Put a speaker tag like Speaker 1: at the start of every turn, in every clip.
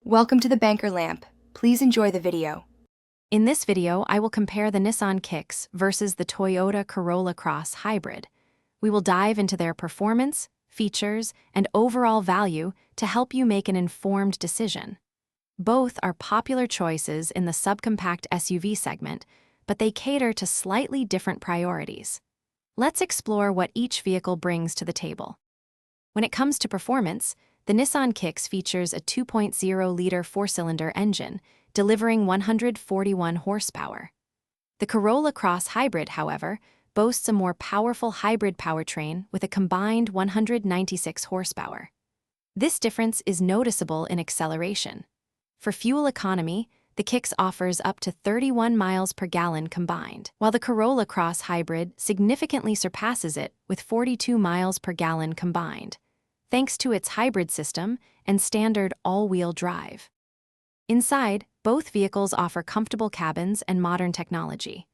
Speaker 1: Welcome to the Banker Lamp. Please enjoy the video.
Speaker 2: In this video, I will compare the Nissan Kicks versus the Toyota Corolla Cross Hybrid. We will dive into their performance, features, and overall value to help you make an informed decision. Both are popular choices in the subcompact SUV segment, but they cater to slightly different priorities. Let's explore what each vehicle brings to the table. When it comes to performance, the Nissan Kicks features a 2.0-liter four-cylinder engine, delivering 141 horsepower. The Corolla Cross Hybrid, however, boasts a more powerful hybrid powertrain with a combined 196 horsepower. This difference is noticeable in acceleration. For fuel economy, the Kicks offers up to 31 miles per gallon combined, while the Corolla Cross Hybrid significantly surpasses it with 42 miles per gallon combined, thanks to its hybrid system and standard all-wheel drive. Inside, both vehicles offer comfortable cabins and modern technology.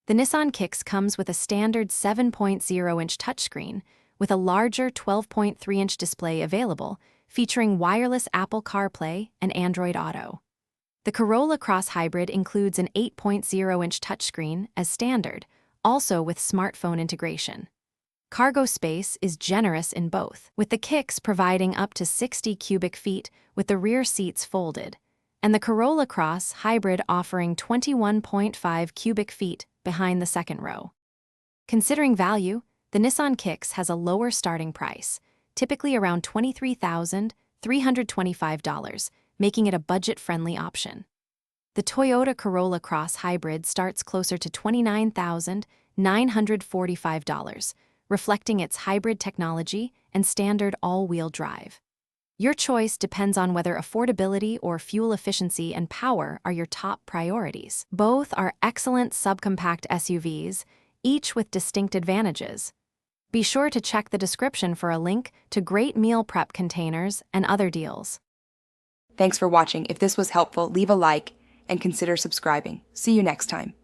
Speaker 2: The Nissan Kicks comes with a standard 7.0-inch touchscreen with a larger 12.3-inch display available, featuring wireless Apple CarPlay and Android Auto. The Corolla Cross Hybrid includes an 8.0-inch touchscreen as standard, also with smartphone integration. Cargo space is generous in both, with the Kicks providing up to 60 cubic feet with the rear seats folded, and the Corolla Cross Hybrid offering 21.5 cubic feet behind the second row. Considering value, the Nissan Kicks has a lower starting price, typically around $23,325, making it a budget-friendly option. The Toyota Corolla Cross Hybrid starts closer to $29,945, reflecting its hybrid technology and standard all-wheel drive. Your choice depends on whether affordability or fuel efficiency and power are your top priorities. Both are excellent subcompact SUVs, each with distinct advantages. Be sure to check the description for a link to great meal prep containers and other deals.
Speaker 1: Thanks for watching. If this was helpful, leave a like and consider subscribing. See you next time.